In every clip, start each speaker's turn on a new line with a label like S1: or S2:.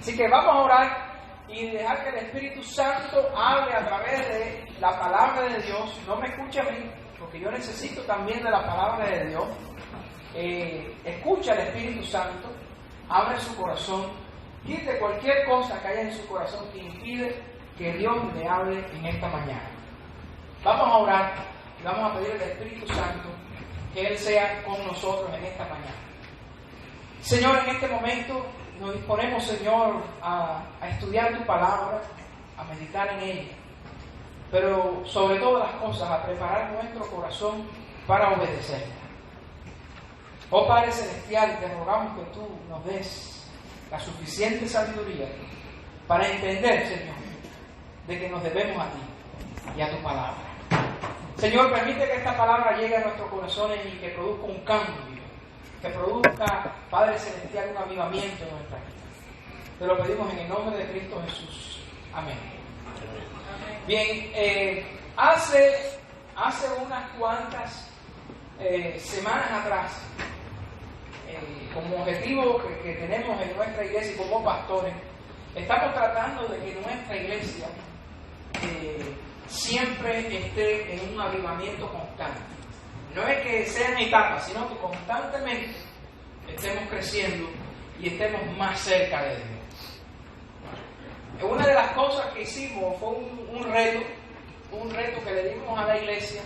S1: Así que vamos a orar y dejar que el Espíritu Santo hable a través de la palabra de Dios. No me escuche a mí, porque yo necesito también de la palabra de Dios. Escucha al Espíritu Santo, abre su corazón, quite cualquier cosa que haya en su corazón que impide que Dios le hable en esta mañana. Vamos a orar y vamos a pedir al Espíritu Santo que Él sea con nosotros en esta mañana. Señor, en este momento nos disponemos, Señor, a estudiar tu palabra, a meditar en ella, pero sobre todas las cosas a preparar nuestro corazón para obedecerla. Oh Padre Celestial, te rogamos que tú nos des la suficiente sabiduría para entender, Señor, de que nos debemos a ti y a tu palabra. Señor, permite que esta palabra llegue a nuestros corazones y que produzca un cambio, que produzca, Padre Celestial, un avivamiento en nuestra vida. Te lo pedimos en el nombre de Cristo Jesús. Amén. Bien, hace unas cuantas semanas atrás, como objetivo que tenemos en nuestra iglesia y como pastores, estamos tratando de que nuestra iglesia siempre esté en un avivamiento constante. No es que sea en etapas, sino que constantemente estemos creciendo y estemos más cerca de Dios. Una de las cosas que hicimos fue un reto que le dimos a la iglesia,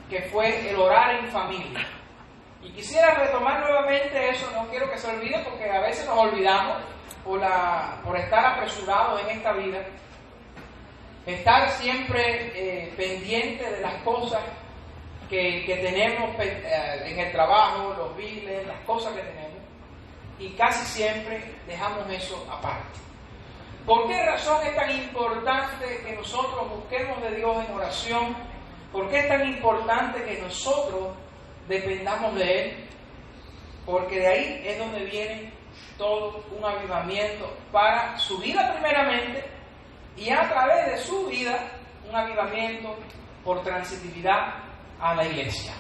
S1: que fue el orar en familia. Y quisiera retomar nuevamente eso, no quiero que se olvide porque a veces nos olvidamos por estar apresurados en esta vida. Estar siempre pendiente de las cosas que tenemos en el trabajo, los biles, las cosas que tenemos, y casi siempre dejamos eso aparte. ¿Por qué razón es tan importante que nosotros busquemos de Dios en oración? ¿Por qué es tan importante que nosotros dependamos de Él? Porque de ahí es donde viene todo un avivamiento para su vida primeramente, y a través de su vida un avivamiento por transitividad a la iglesia.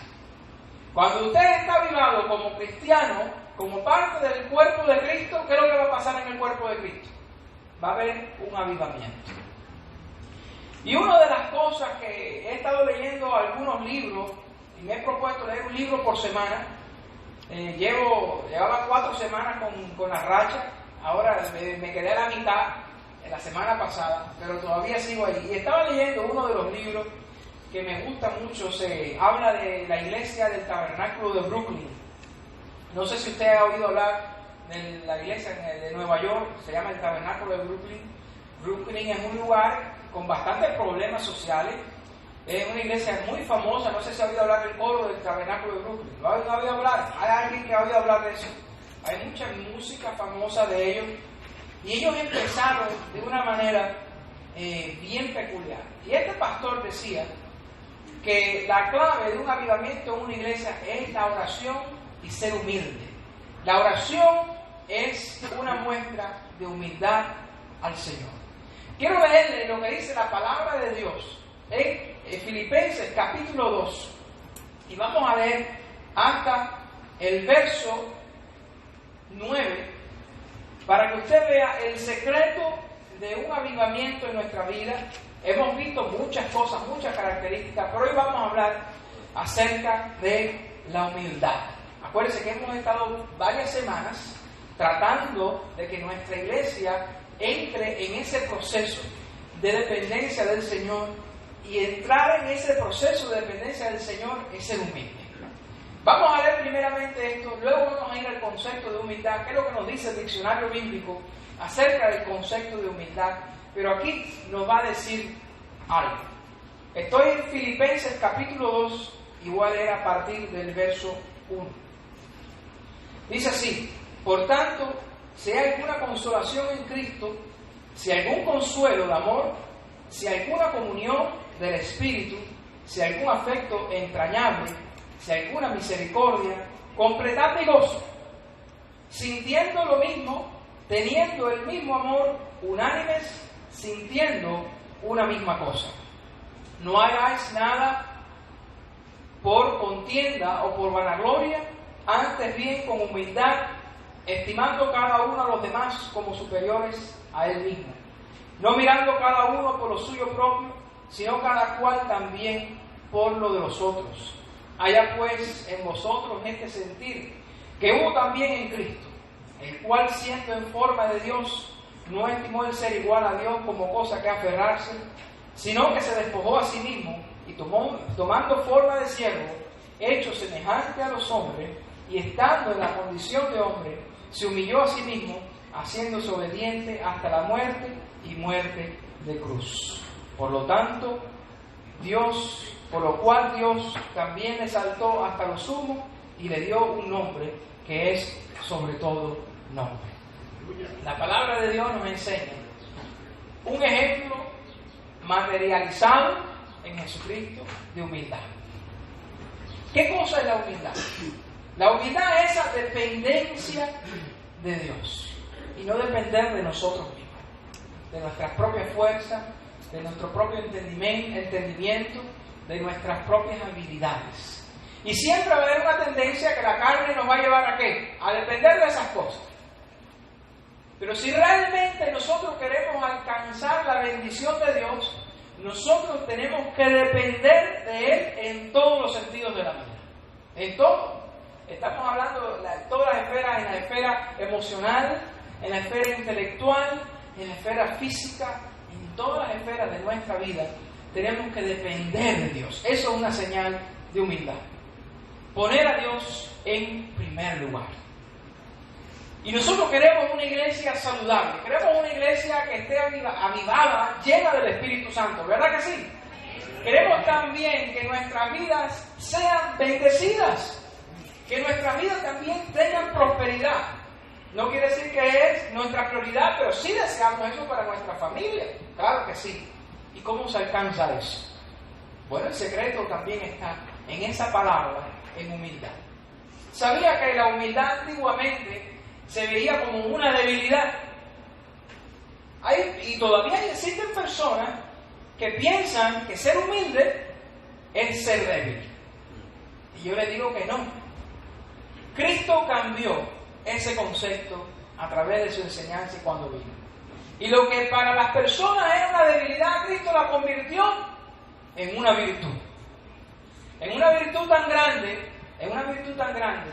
S1: Cuando usted está avivado como cristiano, como parte del cuerpo de Cristo, ¿qué es lo que va a pasar en el cuerpo de Cristo? Va a haber un avivamiento. Y una de las cosas que he estado leyendo algunos libros, y me he propuesto leer un libro por semana. Llevaba 4 semanas con la racha, ahora me quedé a la mitad la semana pasada, pero todavía sigo ahí. Y estaba leyendo uno de los libros que me gusta mucho, se habla de la iglesia del tabernáculo de Brooklyn. No sé si usted ha oído hablar de la iglesia de Nueva York, se llama el tabernáculo de Brooklyn. Brooklyn es un lugar con bastantes problemas sociales. Es una iglesia muy famosa, no sé si ha oído hablar del coro del tabernáculo de Brooklyn. ¿No ha oído hablar? ¿Hay alguien que ha oído hablar de eso? Hay mucha música famosa de ellos. Y ellos empezaron de una manera bien peculiar. Y este pastor decía que la clave de un avivamiento en una iglesia es la oración y ser humilde. La oración es una muestra de humildad al Señor. Quiero leerle lo que dice la palabra de Dios en Filipenses capítulo 2. Y vamos a leer hasta el verso 9, para que usted vea el secreto de un avivamiento en nuestra vida. Hemos visto muchas cosas, muchas características, pero hoy vamos a hablar acerca de la humildad. Acuérdense que hemos estado varias semanas tratando de que nuestra iglesia entre en ese proceso de dependencia del Señor, y entrar en ese proceso de dependencia del Señor es ser humilde. Vamos a leer primeramente esto, luego vamos a ir al concepto de humildad, que es lo que nos dice el diccionario bíblico acerca del concepto de humildad, pero aquí nos va a decir algo. Estoy en Filipenses capítulo 2 y voy a leer a partir del verso 1. Dice así: por tanto, si hay alguna consolación en Cristo, si algún consuelo de amor, si alguna comunión del Espíritu, si algún afecto entrañable, si alguna misericordia, completad mi gozo, sintiendo lo mismo, teniendo el mismo amor, unánimes, sintiendo una misma cosa. No hagáis nada por contienda o por vanagloria, antes bien con humildad, estimando cada uno a los demás como superiores a él mismo, no mirando cada uno por lo suyo propio, sino cada cual también por lo de los otros. Haya pues en vosotros este sentir que hubo también en Cristo, el cual siendo en forma de Dios, no estimó el ser igual a Dios como cosa que aferrarse, sino que se despojó a sí mismo y tomando forma de siervo, hecho semejante a los hombres, y estando en la condición de hombre, se humilló a sí mismo, haciéndose obediente hasta la muerte y muerte de cruz. Por lo cual Dios también le exaltó hasta lo sumo y le dio un nombre que es sobre todo nombre. La palabra de Dios nos enseña un ejemplo materializado en Jesucristo de humildad. ¿Qué cosa es la humildad? La humildad es esa dependencia de Dios y no depender de nosotros mismos, de nuestras propias fuerzas, de nuestro propio entendimiento, de nuestras propias habilidades. Y siempre va a haber una tendencia que la carne nos va a llevar ¿a qué? A depender de esas cosas. Pero si realmente nosotros queremos alcanzar la bendición de Dios, nosotros tenemos que depender de Él en todos los sentidos de la vida. En todo. Estamos hablando de todas las esferas, en la esfera emocional, en la esfera intelectual, en la esfera física, en todas las esferas de nuestra vida. Tenemos que depender de Dios. Eso es una señal de humildad. Poner a Dios en primer lugar. Y nosotros queremos una iglesia saludable, queremos una iglesia que esté avivada, llena del Espíritu Santo, ¿verdad que sí? Queremos también que nuestras vidas sean bendecidas, que nuestras vidas también tengan prosperidad. No quiere decir que es nuestra prioridad, pero sí deseamos eso para nuestra familia, claro que sí. ¿Y cómo se alcanza eso? Bueno, el secreto también está en esa palabra, en humildad. ¿Sabía que la humildad antiguamente se veía como una debilidad? Y todavía existen personas que piensan que ser humilde es ser débil. Y yo les digo que no. Cristo cambió ese concepto a través de su enseñanza y cuando vino. Y lo que para las personas era una debilidad, Cristo la convirtió en una virtud. En una virtud tan grande,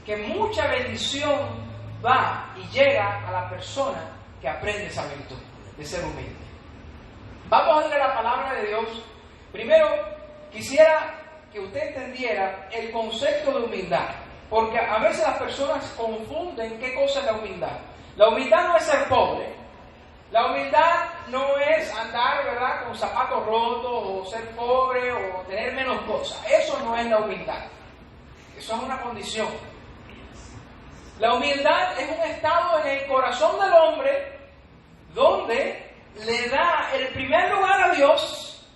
S1: que mucha bendición va y llega a la persona que aprende esa virtud de ser humilde. Vamos a leer la palabra de Dios. Primero, quisiera que usted entendiera el concepto de humildad, porque a veces las personas confunden qué cosa es la humildad. La humildad no es ser pobre. La humildad no es andar, ¿verdad?, con zapatos rotos, o ser pobre, o tener menos cosas. Eso no es la humildad. Eso es una condición. La humildad es un estado en el corazón del hombre donde le da el primer lugar a Dios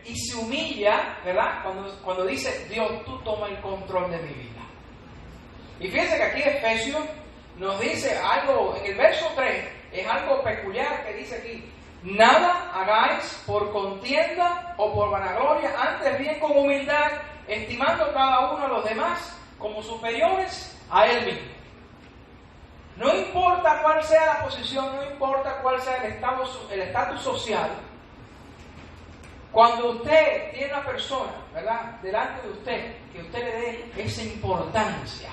S1: y se humilla, ¿verdad? Cuando dice, Dios, tú toma el control de mi vida. Y fíjense que aquí Efesios nos dice algo, en el verso 3, es algo peculiar que dice aquí: nada hagáis por contienda o por vanagloria, antes bien con humildad, estimando cada uno a los demás como superiores a él mismo. No importa cuál sea la posición, no importa cuál sea el estatus social. Cuando usted tiene una persona, ¿verdad?, delante de usted, que usted le dé esa importancia,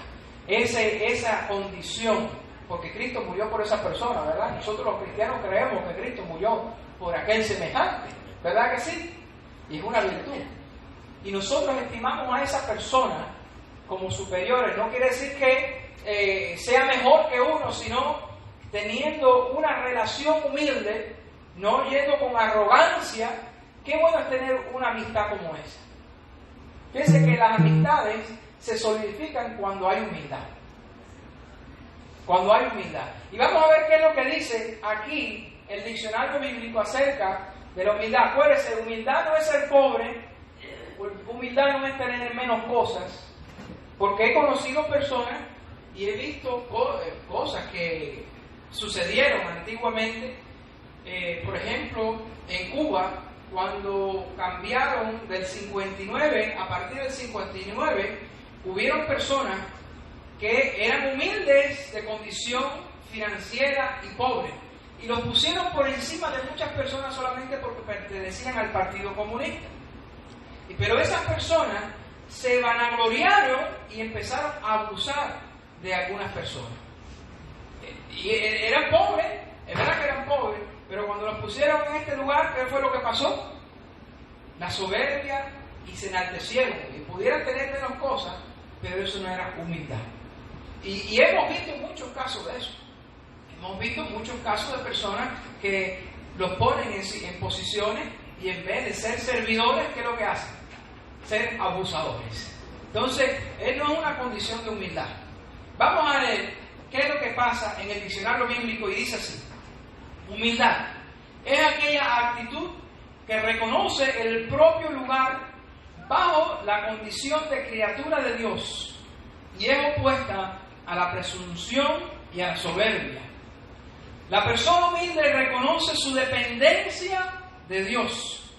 S1: esa condición, porque Cristo murió por esa persona, ¿verdad? Nosotros los cristianos creemos que Cristo murió por aquel semejante, ¿verdad que sí? Y es una virtud. Y nosotros estimamos a esa persona como superiores. No quiere decir que sea mejor que uno, sino teniendo una relación humilde, no yendo con arrogancia. Qué bueno es tener una amistad como esa. Fíjense que las amistades se solidifican cuando hay humildad. Cuando hay humildad. Y vamos a ver qué es lo que dice aquí el diccionario bíblico acerca de la humildad. Acuérdense, humildad no es ser pobre, humildad no es tener menos cosas, porque he conocido personas y he visto cosas que sucedieron antiguamente. Por ejemplo, en Cuba, cuando cambiaron del 59, a partir del 59, hubieron personas que eran humildes de condición financiera y pobre. Y los pusieron por encima de muchas personas solamente porque pertenecían al Partido Comunista. Pero esas personas se vanagloriaron y empezaron a abusar de algunas personas. Y eran pobres, es verdad que eran pobres, pero cuando los pusieron en este lugar, ¿qué fue lo que pasó? La soberbia, y se enaltecieron y pudieran tener menos cosas, pero eso no era humildad. Y hemos visto muchos casos de eso. Hemos visto muchos casos de personas que los ponen en posiciones y en vez de ser servidores, ¿qué es lo que hacen? Ser abusadores. Entonces, no es una condición de humildad. Vamos a leer qué es lo que pasa en el diccionario bíblico y dice así: humildad es aquella actitud que reconoce el propio lugar bajo la condición de criatura de Dios y es opuesta a la presunción y a la soberbia. La persona humilde reconoce su dependencia de Dios.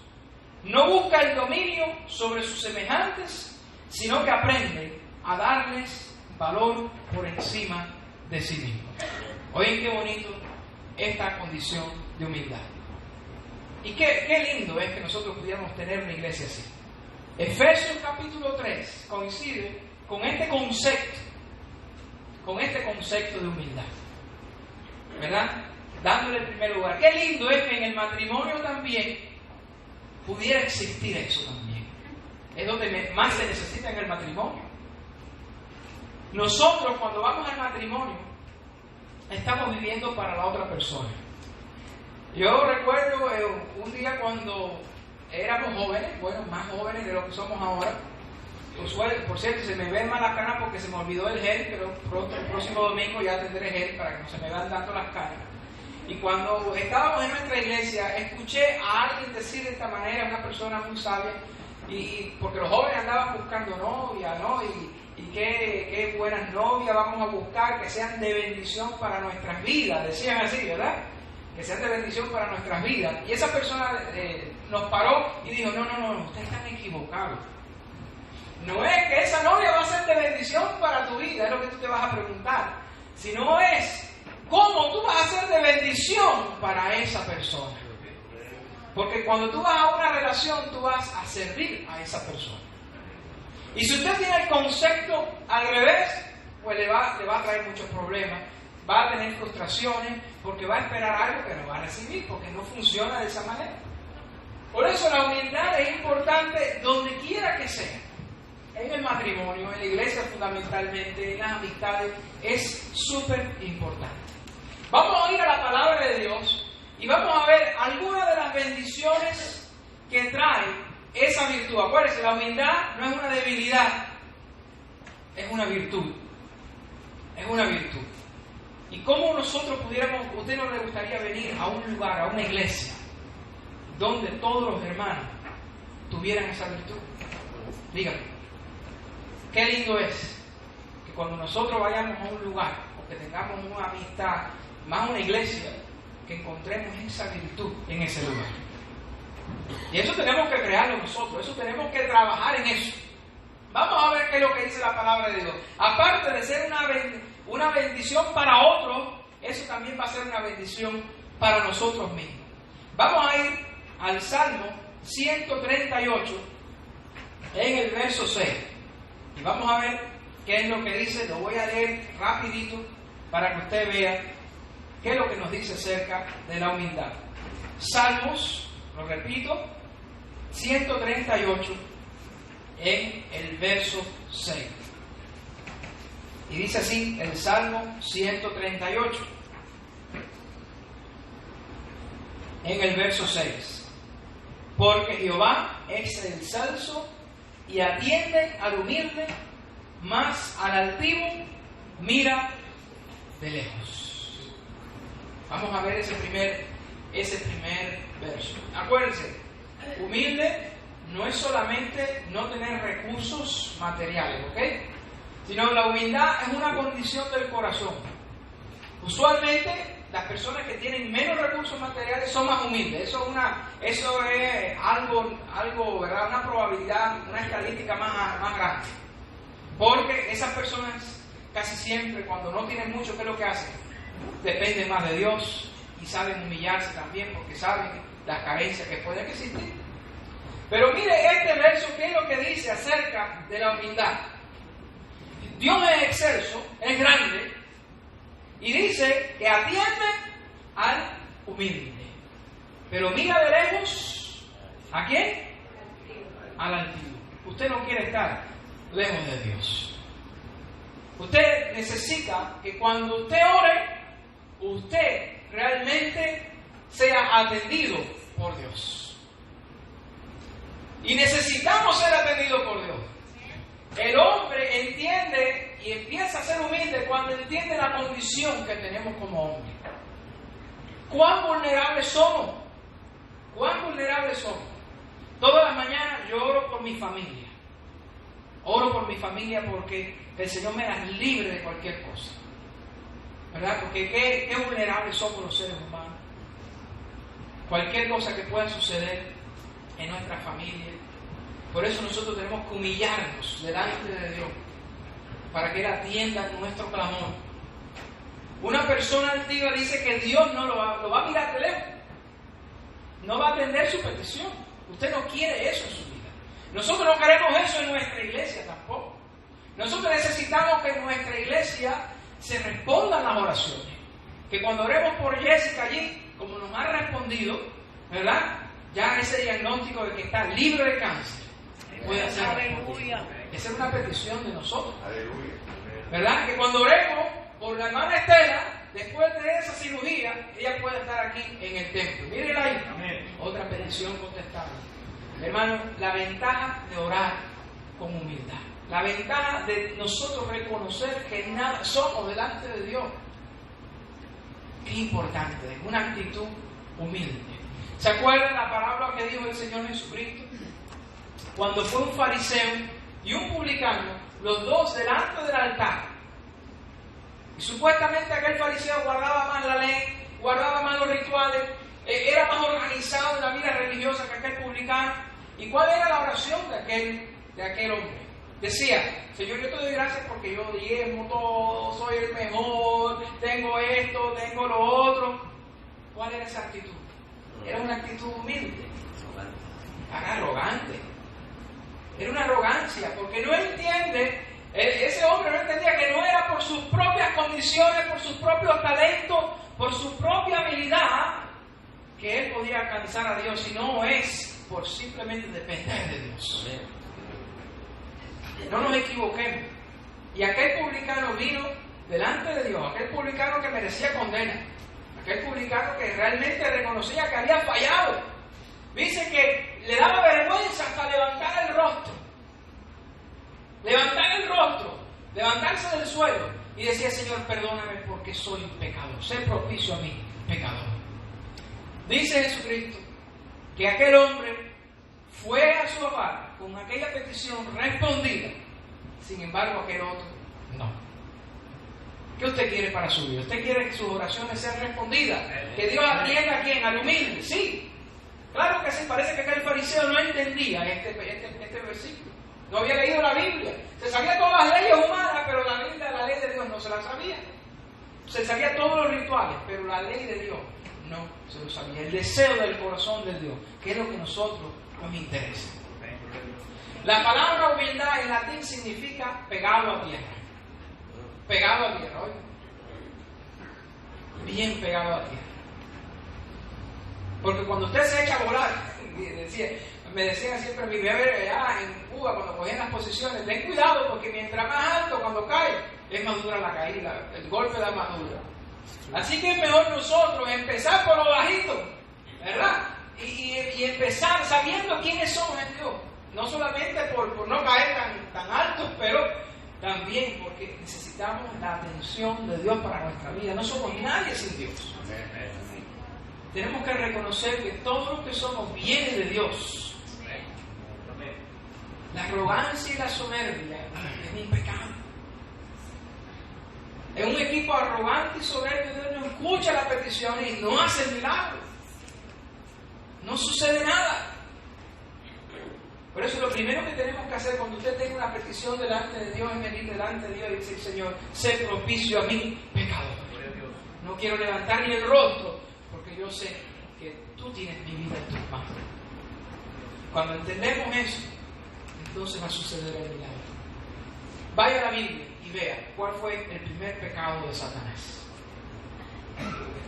S1: No busca el dominio sobre sus semejantes, sino que aprende a darles valor por encima de sí mismo. Oye, qué bonito esta condición de humildad. Y qué lindo es que nosotros pudiéramos tener una iglesia así. Efesios capítulo 3 coincide con este concepto de humildad, ¿verdad? Dándole el primer lugar. Qué lindo es que en el matrimonio también pudiera existir eso también. Es donde más se necesita en el matrimonio. Nosotros cuando vamos al matrimonio estamos viviendo para la otra persona. Yo recuerdo un día cuando éramos jóvenes, bueno, más jóvenes de lo que somos ahora. Por cierto, se me ven mal las canas porque se me olvidó el gel, pero pronto, el próximo domingo ya tendré gel para que no se me vean tanto las canas. Y cuando estábamos en nuestra iglesia, escuché a alguien decir de esta manera, una persona muy sabia, y porque los jóvenes andaban buscando novia, ¿no? Y qué buenas novias vamos a buscar, que sean de bendición para nuestras vidas, decían así, ¿verdad? Que sean de bendición para nuestras vidas. Y esa persona nos paró y dijo, no, ustedes están equivocados. No es que esa novia va a ser de bendición para tu vida, es lo que tú te vas a preguntar, sino es cómo tú vas a ser de bendición para esa persona. Porque cuando tú vas a una relación, tú vas a servir a esa persona. Y si usted tiene el concepto al revés, pues le va a traer muchos problemas, va a tener frustraciones, porque va a esperar algo que no va a recibir, porque no funciona de esa manera. Por eso la humildad es importante donde quiera que sea. En el matrimonio, en la iglesia fundamentalmente, en las amistades, es súper importante. Vamos a ir a la palabra de Dios y vamos a ver algunas de las bendiciones que trae esa virtud. Acuérdense, la humildad no es una debilidad, es una virtud. Es una virtud. ¿Y cómo nosotros pudiéramos, usted no le gustaría venir a un lugar, a una iglesia, donde todos los hermanos tuvieran esa virtud? Díganme. Qué lindo es que cuando nosotros vayamos a un lugar o que tengamos una amistad, más una iglesia, que encontremos esa virtud en ese lugar. Y eso tenemos que crearlo nosotros, eso tenemos que trabajar en eso. Vamos a ver qué es lo que dice la palabra de Dios. Aparte de ser una bendición para otros, eso también va a ser una bendición para nosotros mismos. Vamos a ir al Salmo 138 en el verso 6. Y vamos a ver qué es lo que dice. Lo voy a leer rapidito para que usted vea qué es lo que nos dice acerca de la humildad. Salmos, lo repito, 138 en el verso 6. Y dice así el Salmo 138 en el verso 6. Porque Jehová es excelso y atiende al humilde, mas al altivo mira de lejos. Vamos a ver ese primer verso. Acuérdense, humilde no es solamente no tener recursos materiales, ¿ok? Sino la humildad es una condición del corazón. Usualmente las personas que tienen menos recursos materiales son más humildes. Eso es algo, ¿verdad? Una probabilidad, una estadística más grande. Porque esas personas casi siempre cuando no tienen mucho, ¿qué es lo que hacen? Dependen más de Dios y saben humillarse también porque saben las carencias que pueden existir. Pero mire este verso, ¿qué es lo que dice acerca de la humildad? Dios es excelso, es grande, y dice que atiende al humilde. Pero mira de lejos, ¿a quién? Al altivo. Usted no quiere estar lejos de Dios. Usted necesita que cuando usted ore, usted realmente sea atendido por Dios. Y necesitamos ser atendidos por Dios. El hombre entiende y empieza a ser humilde cuando entiende la condición que tenemos como hombre. ¿Cuán vulnerables somos? ¿Cuán vulnerables somos? Todas las mañanas yo oro por mi familia. Oro por mi familia porque el Señor me da libre de cualquier cosa. ¿Verdad? Porque qué vulnerables somos los seres humanos. Cualquier cosa que pueda suceder en nuestra familia. Por eso nosotros tenemos que humillarnos delante de Dios para que Él atienda nuestro clamor. Una persona altiva dice que Dios no lo va a mirar de lejos. No va a atender su petición. Usted no quiere eso en su vida. Nosotros no queremos eso en nuestra iglesia tampoco. Nosotros necesitamos que en nuestra iglesia se respondan las oraciones. Que cuando oremos por Jessica allí, como nos ha respondido, ¿verdad? Ya ese diagnóstico de que está libre de cáncer puede ser. Aleluya. Esa es una petición de nosotros. Aleluya. ¿Verdad? Que cuando oremos por la hermana Estela, después de esa cirugía, ella puede estar aquí en el templo. Mírenla ahí. Amén. Otra petición contestada. Hermano, la ventaja de orar con humildad. La ventaja de nosotros reconocer que nada somos delante de Dios. Qué importante, una actitud humilde. ¿Se acuerdan la parábola que dijo el Señor Jesucristo? Cuando fue un fariseo y un publicano, los dos delante del altar. Y supuestamente aquel fariseo guardaba más la ley, guardaba más los rituales, era más organizado en la vida religiosa que aquel publicano. ¿Y cuál era la oración de aquel hombre? Decía: Señor, yo te doy gracias porque yo diezmo todo, soy el mejor, tengo esto, tengo lo otro. ¿Cuál era esa actitud? Era una actitud humilde, arrogante. Era una arrogancia, porque no entiende, ese hombre no entendía que no era por sus propias condiciones, por sus propios talentos, por su propia habilidad, que él podía alcanzar a Dios, sino es por simplemente depender de Dios. No nos equivoquemos. Y aquel publicano vino delante de Dios, aquel publicano que merecía condena, aquel publicano que realmente reconocía que había fallado. Dice que le daba vergüenza hasta levantar el rostro. Levantar el rostro, levantarse del suelo y decía: Señor, perdóname porque soy un pecador, sé propicio a mí, pecador. Dice Jesucristo que aquel hombre fue a su hogar con aquella petición respondida. Sin embargo, aquel otro no. ¿Qué usted quiere para su vida? ¿Usted quiere que sus oraciones sean respondidas? ¿Que Dios atienda a quién? Al humilde. Sí, claro que sí. Parece que aquel fariseo no entendía este versículo. No había leído la Biblia. Se sabía todas las leyes humanas, pero la Biblia, la ley de Dios, no se la sabía. Se sabía todos los rituales, pero la ley de Dios no se lo sabía. El deseo del corazón de Dios, que es lo que a nosotros nos interesa. La palabra humildad en latín significa pegado a tierra. Pegado a tierra, oye. Bien pegado a tierra. Porque cuando usted se echa a volar, me decían siempre mi bebé allá en Cuba, cuando cogían las posiciones: ten cuidado porque mientras más alto, cuando cae, es más dura la caída, el golpe da más duro. Así que es mejor nosotros empezar por lo bajito, ¿verdad? Y empezar sabiendo quiénes somos en Dios. No solamente por no caer tan altos, pero también porque necesitamos la atención de Dios para nuestra vida. No somos nadie sin Dios. Tenemos que reconocer que todo lo que somos viene de Dios. La arrogancia y la soberbia es un pecado. En un equipo arrogante y soberbio, Dios no escucha las peticiones y no hace el milagro. No sucede nada. Por eso lo primero que tenemos que hacer cuando usted tenga una petición delante de Dios es venir delante de Dios y decir: Señor, sé propicio a mí, pecador. No quiero levantar ni el rostro, porque yo sé que tú tienes mi vida en tus manos. Cuando entendemos eso, entonces va a suceder el milagro. Vaya a la Biblia y vea cuál fue el primer pecado de Satanás.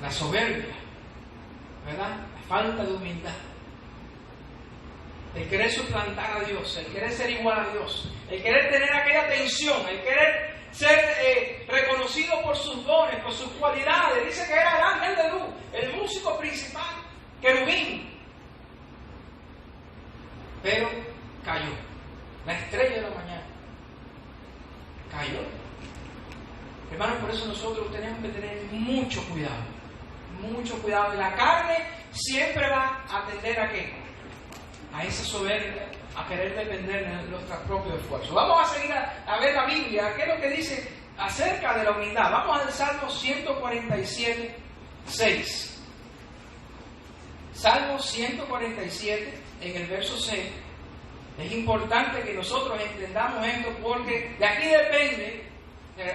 S1: La soberbia, ¿verdad? La falta de humildad. El querer suplantar a Dios, el querer ser igual a Dios, el querer tener aquella atención, el querer ser reconocido por sus dones, por sus cualidades. Dice que era el ángel de luz, el músico principal, querubín. Pero cayó. La estrella de la mañana cayó. Hermanos, por eso nosotros tenemos que tener mucho cuidado. Mucho cuidado. La carne siempre va a tender a ¿qué? A esa soberbia, a querer depender de nuestros propios esfuerzos. Vamos a seguir a ver la Biblia. ¿Qué es lo que dice acerca de la humildad? Vamos al Salmo 147, 6. Salmo 147, en el verso 6. Es importante que nosotros entendamos esto, porque de aquí depende.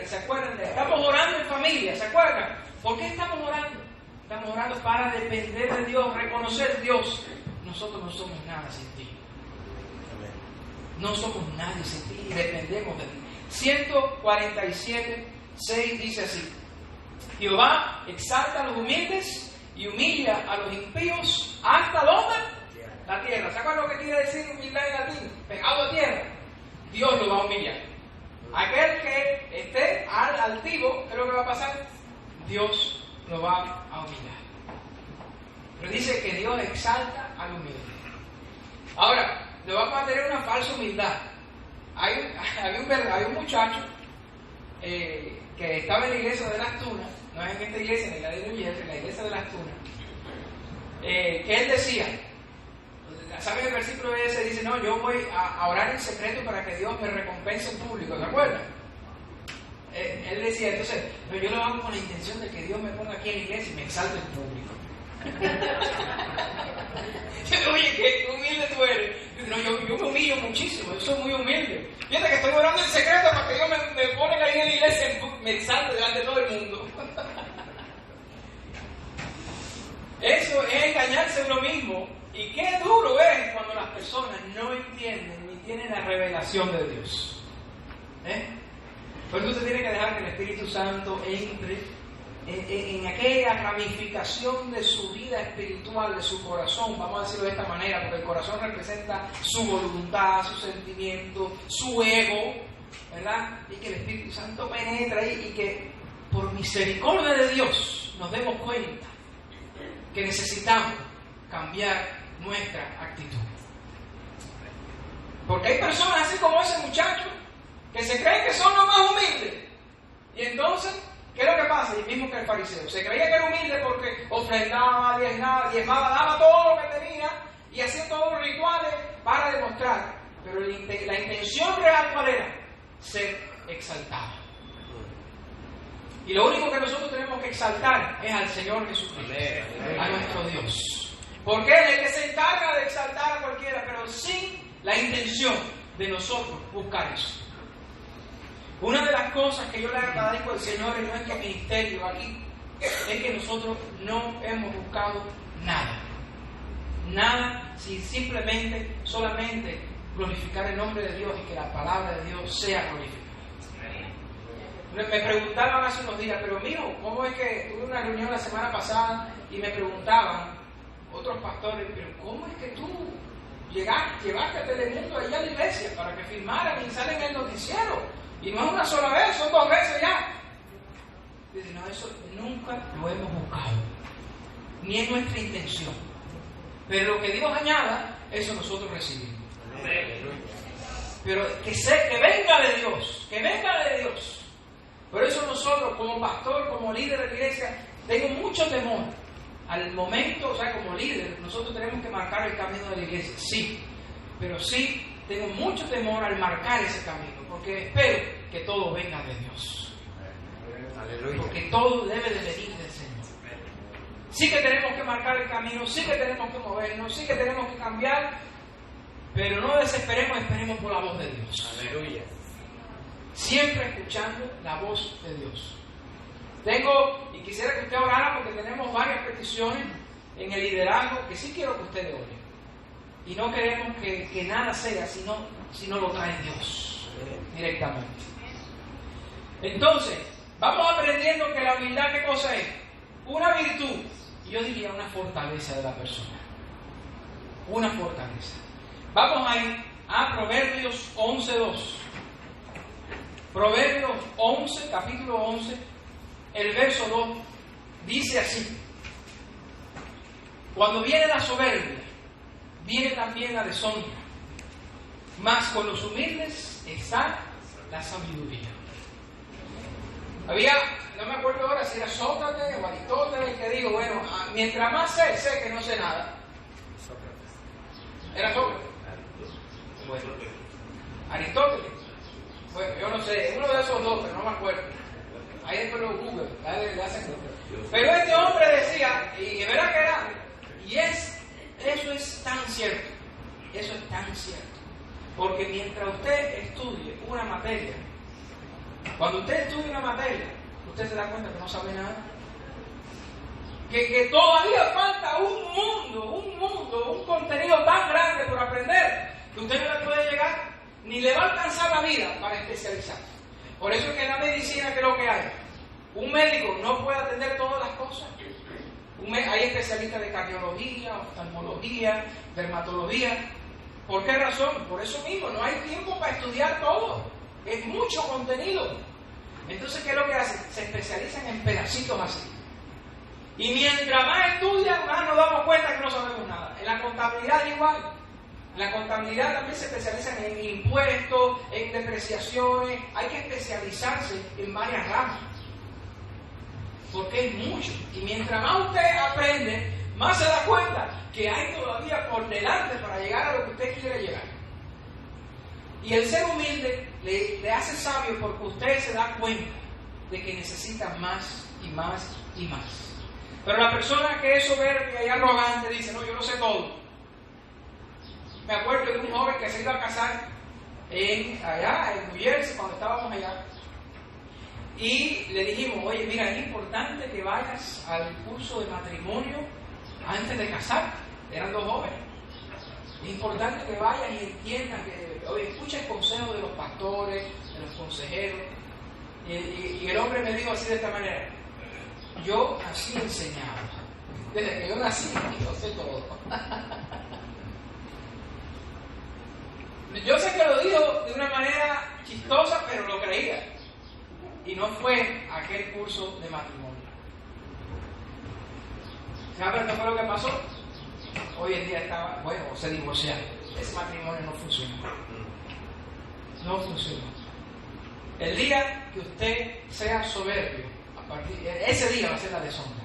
S1: ¿Se acuerdan? Estamos orando en familia, ¿se acuerdan? ¿Por qué estamos orando? Estamos orando para depender de Dios, reconocer Dios. Nosotros no somos nada sin ti. No somos nadie sin ti y dependemos de ti. 147, 6 dice así: Jehová exalta a los humildes y humilla a los impíos. ¿Hasta dónde? La tierra. ¿Saben lo que quiere decir humildad en latín? Pecado a tierra. Dios lo va a humillar. Aquel que esté altivo, ¿qué es lo que va a pasar? Dios lo va a humillar. Pero dice que Dios exalta al humilde. Ahora, no vamos a tener una falsa humildad. Hay un muchacho que estaba en la iglesia de Las Tunas, no es en esta iglesia, ni la de New Jersey, en la iglesia de Las Tunas, que él decía, ¿saben el versículo ese? Dice: no, yo voy a orar en secreto para que Dios me recompense en público, ¿se acuerdan? Él decía, entonces, no, yo lo hago con la intención de que Dios me ponga aquí en la iglesia y me exalte en público. Oye, qué humilde tú eres. No, yo me humillo muchísimo, yo soy muy humilde. Fíjate que estoy orando en secreto para que Dios me ponga ahí en la iglesia y me exalte delante de todo el mundo. Eso es engañarse a uno mismo. Y qué duro es cuando las personas no entienden ni tienen la revelación de Dios. Por eso usted tiene que dejar que el Espíritu Santo entre en aquella ramificación de su vida espiritual, de su corazón, vamos a decirlo de esta manera, porque el corazón representa su voluntad, su sentimiento, su ego, ¿verdad? Y que el Espíritu Santo penetre ahí y que por misericordia de Dios nos demos cuenta que necesitamos cambiar nuestra actitud. Porque hay personas así como ese muchacho que se creen que son los más humildes. Y entonces, ¿qué es lo que pasa? Y mismo que el fariseo. Se creía que era humilde porque ofrendaba, diezmaba, daba todo lo que tenía y hacía todos los rituales para demostrar. Pero la intención real, ¿cuál era? Ser exaltado. Y lo único que nosotros tenemos que exaltar es al Señor Jesucristo, a nuestro Dios. Porque Él es el que se encarga de exaltar a cualquiera, pero sin la intención de nosotros buscar eso. Una de las cosas que yo le agradezco al Señor en nuestro ministerio aquí es que nosotros no hemos buscado nada. Nada, si simplemente, solamente glorificar el nombre de Dios y que la palabra de Dios sea glorificada. Me preguntaban hace unos días, pero mijo, ¿cómo es que tuve una reunión la semana pasada y me preguntaban otros pastores, pero ¿cómo es que tú llevaste a Telemundo allá a la iglesia para que firmaran y salen en el noticiero? Y no es una sola vez, son 2 veces ya. Dice, no, eso nunca lo hemos buscado, ni es nuestra intención. Pero lo que Dios añada, eso nosotros recibimos. Pero que venga de Dios, que venga de Dios. Por eso nosotros, como pastor, como líder de la iglesia, tengo mucho temor. Al momento, o sea, como líder, nosotros tenemos que marcar el camino de la iglesia, sí. Pero sí, tengo mucho temor al marcar ese camino, porque espero que todo venga de Dios. Aleluya. Porque todo debe de venir del Señor. Sí que tenemos que marcar el camino, sí que tenemos que movernos, sí que tenemos que cambiar, Pero no desesperemos, esperemos por la voz de Dios.
S2: Aleluya.
S1: Siempre escuchando la voz de Dios. Y quisiera que usted orara porque tenemos varias peticiones en el liderazgo que sí quiero que usted ore. Y no queremos que nada sea si no lo trae Dios directamente. Entonces, vamos aprendiendo que la humildad, ¿qué cosa es? Una virtud, y yo diría una fortaleza de la persona. Una fortaleza. Vamos a ir a Proverbios 11:2. Proverbios 11, capítulo 11, el verso 2, dice así: cuando viene la soberbia, viene también la deshonra, mas con los humildes está la sabiduría. No me acuerdo ahora si era Sócrates o Aristóteles el que dijo, bueno, mientras más sé que no sé nada. ¿Era Sócrates? Bueno, Aristóteles. Bueno, yo no sé, uno de esos dos, pero no me acuerdo. Ahí después lo Google, pero este hombre decía, y de verdad que era, y eso es tan cierto, eso es tan cierto, porque mientras usted estudie una materia, cuando usted estudia una materia, usted se da cuenta que no sabe nada, que todavía falta un contenido tan grande por aprender, que usted no le puede llegar, ni le va a alcanzar la vida para especializar. Por eso es que en la medicina, ¿qué es lo que hay? Un médico no puede atender todas las cosas. Hay especialistas de cardiología, oftalmología, dermatología. ¿Por qué razón? Por eso mismo, no hay tiempo para estudiar todo. Es mucho contenido. Entonces, ¿qué es lo que hacen? Se especializan en pedacitos así. Y mientras más estudian, más nos damos cuenta que no sabemos nada. En la contabilidad igual. En la contabilidad también se especializan en impuestos, en depreciaciones. Hay que especializarse en varias ramas. Porque es mucho. Y mientras más usted aprende, más se da cuenta que hay todavía por delante para llegar a lo que usted quiere llegar. Y el ser humilde le hace sabio porque usted se da cuenta de que necesita más y más y más. Pero la persona que es soberbia y arrogante dice, no, yo lo sé todo. Me acuerdo de un joven que se iba a casar allá en New Jersey, cuando estábamos allá. Y le dijimos, oye, mira, es importante que vayas al curso de matrimonio antes de casarte. Eran dos jóvenes. Es importante que vayas y entiendas, oye, escucha el consejo de los pastores, de los consejeros. Y el hombre me dijo así de esta manera: yo nací enseñado. Desde que yo nací, yo sé todo. Yo sé que lo dijo de una manera chistosa, pero lo creía. Y no fue aquel curso de matrimonio. ¿Saben qué fue lo que pasó? Hoy en día se divorciaron. Ese matrimonio no funcionó. No funcionó. El día que usted sea soberbio, ese día va a ser la deshonra.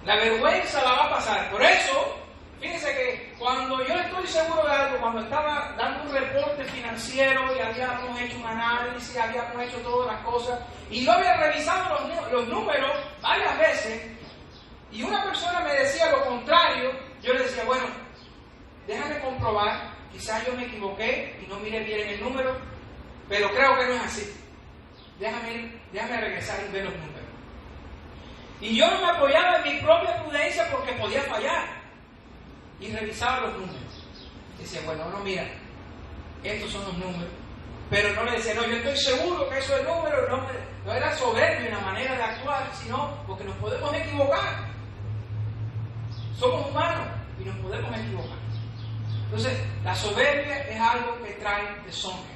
S1: La vergüenza la va a pasar. Por eso, fíjense que cuando yo estoy seguro de algo, cuando estaba dando un reporte financiero y habíamos hecho un análisis, habíamos hecho todas las cosas, y yo había revisado los números varias veces, y una persona me decía lo contrario, yo le decía, bueno, déjame comprobar, quizás yo me equivoqué y no miré bien el número, pero creo que no es así. Déjame regresar y ver los números. Y yo no me apoyaba en mi propia prudencia porque podía fallar. Y revisaba los números. Decía, bueno, no, mira, estos son los números. Pero no le decía, no, yo estoy seguro que eso es el número. No era soberbio en la manera de actuar, sino porque nos podemos equivocar. Somos humanos y nos podemos equivocar. Entonces, la soberbia es algo que trae deshonra.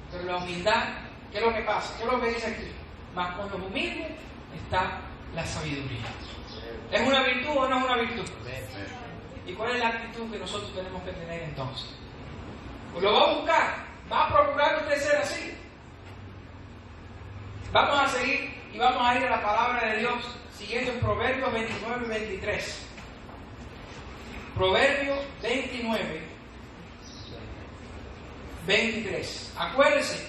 S1: Pero la humildad, ¿qué es lo que pasa? ¿Qué es lo que dice aquí? Mas con los humildes está la sabiduría. ¿Es una virtud o no es una virtud? ¿Y cuál es la actitud que nosotros tenemos que tener entonces? Pues lo va a buscar, va a procurar usted ser así. Vamos a seguir y vamos a ir a la palabra de Dios siguiendo en Proverbios 29 y 23. Proverbios 29, 23. Acuérdense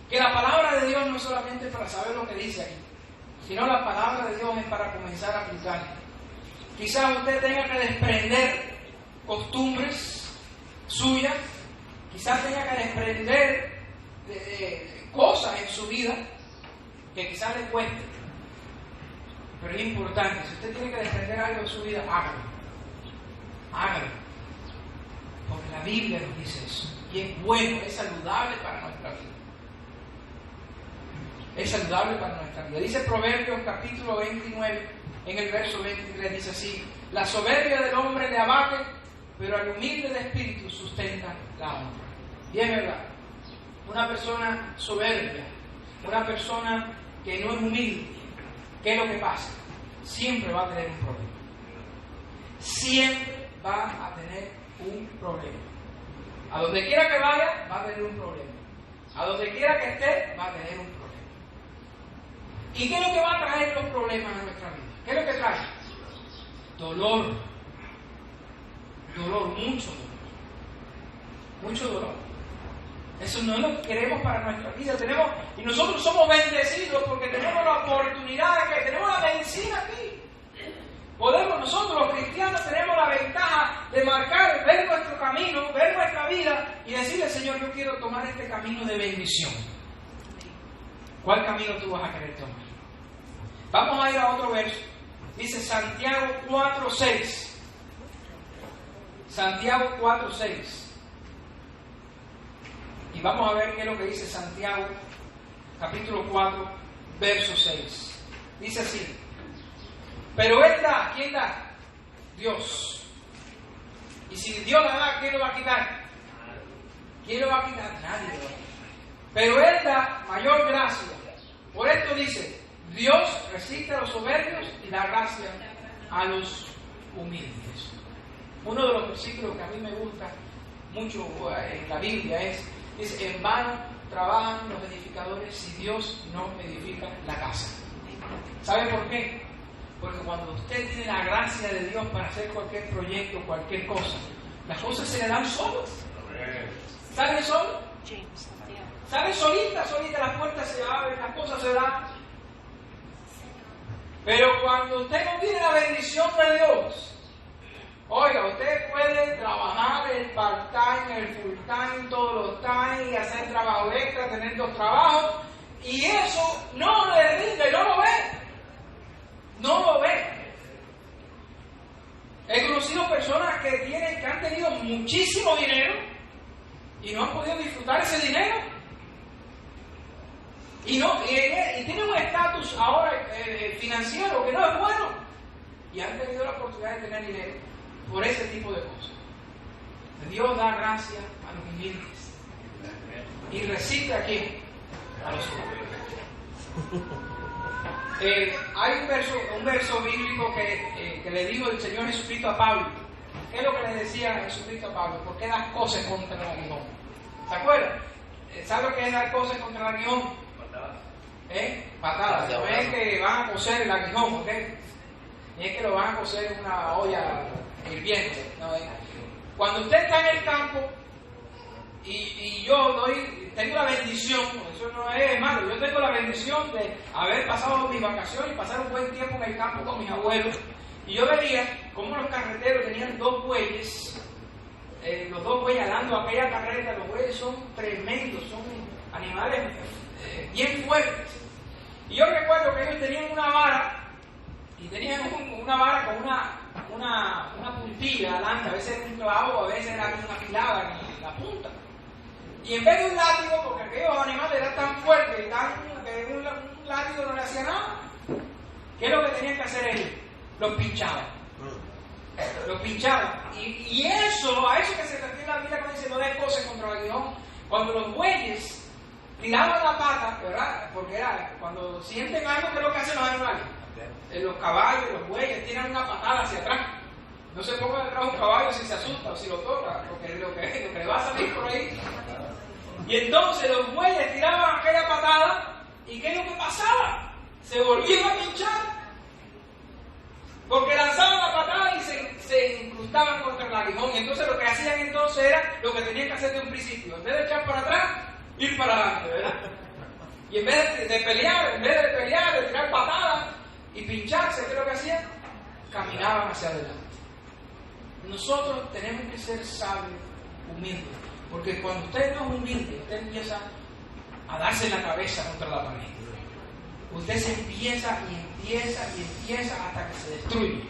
S1: que la palabra de Dios no es solamente para saber lo que dice aquí, sino la palabra de Dios es para comenzar a aplicarla. Quizás usted tenga que desprender costumbres suyas, quizás tenga que desprender de cosas en su vida que quizás le cueste. Pero es importante, si usted tiene que desprender algo de su vida, hágalo. Hágalo. Porque la Biblia nos dice eso. Y es bueno, es saludable para nuestra vida. Es saludable para nuestra vida. Dice Proverbios capítulo 29, en el verso 23, dice así: la soberbia del hombre le abate, pero al humilde de espíritu sustenta la honra. Y es verdad, una persona soberbia, una persona que no es humilde, ¿qué es lo que pasa? Siempre va a tener un problema. Siempre va a tener un problema. A donde quiera que vaya, va a tener un problema. A donde quiera que esté, va a tener un problema. ¿Y qué es lo que va a traer los problemas a nuestra vida? ¿Qué es lo que trae? Dolor. Dolor, mucho dolor. Mucho dolor. Eso no lo queremos para nuestra vida. Y nosotros somos bendecidos porque tenemos la oportunidad, que tenemos la medicina aquí. Nosotros los cristianos tenemos la ventaja de marcar, ver nuestro camino, ver nuestra vida y decirle: Señor, yo quiero tomar este camino de bendición. ¿Cuál camino tú vas a querer tomar? Vamos a ir a otro verso. Dice Santiago 4:6. Santiago 4:6. Y vamos a ver qué es lo que dice Santiago, capítulo 4, verso 6. Dice así: pero Él da, ¿quién da? Dios. Y si Dios la da, ¿quién lo va a quitar? ¿Quién lo va a quitar? Nadie lo va a quitar. Pero Él da mayor gracia. Por esto dice: Dios resiste a los soberbios y da gracia a los humildes. Uno de los versículos que a mí me gusta mucho en la Biblia dice: en vano trabajan los edificadores si Dios no edifica la casa. ¿Sabe por qué? Porque cuando usted tiene la gracia de Dios para hacer cualquier proyecto, cualquier cosa, las cosas se le dan solas. ¿Sale solo? ¿Sale solita? Las puertas se abren, las cosas se dan. Pero cuando usted no tiene la bendición de Dios, oiga, usted puede trabajar el part-time, el full-time, todos los time, y hacer trabajo extra, tener 2 trabajos, y eso no le rinde, no lo ve. No lo ve. He conocido personas que han tenido muchísimo dinero y no han podido disfrutar ese dinero. Y tienen un estatus ahora financiero que no es bueno. Y han tenido la oportunidad de tener dinero por ese tipo de cosas. Dios da gracia a los humildes y resiste a quién? A los humildes. Hay un verso bíblico que le dijo el Señor Jesucristo a Pablo. ¿Qué es lo que le decía Jesucristo a Pablo? ¿Por qué das cosas contra el aguijón? ¿Se acuerdan? ¿Sabe lo que es dar cosas contra el aguijón? Patadas. No es que van a coser el aguijón, ¿ok? Ni es que lo van a coser en una olla hirviendo. No, cuando usted está en el campo y yo tengo la bendición, eso no es malo, yo tengo la bendición de haber pasado mis vacaciones y pasar un buen tiempo en el campo con mis abuelos, y yo veía cómo los carreteros tenían 2 bueyes, los 2 bueyes dando aquella carreta. Los bueyes son tremendos, son animales bien fuertes, y yo recuerdo que ellos tenían una vara, y tenían una vara con una puntilla adelante, a veces era un clavo, a veces era una afilada en la punta. Y en vez de un látigo, porque aquellos animales eran tan fuertes que un látigo no le hacía nada, ¿qué es lo que tenían que hacer ellos? Los pinchaban. Los pinchaban. Y eso, a eso que se refiere la Biblia cuando dice: no des cosas contra el aguijón. Cuando los bueyes tiraban la pata, ¿verdad? Porque era cuando sienten algo, ¿qué es lo que hacen los animales? Los caballos, los bueyes tiran una patada hacia atrás. No se ponga detrás de un caballo si se asusta o si lo toca, porque lo que le va a salir por ahí. Y entonces los bueyes tiraban aquella patada, ¿y qué es lo que pasaba? Se volvían a pinchar. Porque lanzaban la patada y se incrustaban contra el aguijón. Y entonces lo que hacían entonces era lo que tenían que hacer de un principio. En vez de echar para atrás, ir para adelante, ¿verdad? Y en vez de pelear, de tirar patadas y pincharse, ¿qué es lo que hacían? Caminaban hacia adelante. Nosotros tenemos que ser sabios, humildes, porque cuando usted no es humilde, usted empieza a darse la cabeza contra la pared. Usted se empieza hasta que se destruye.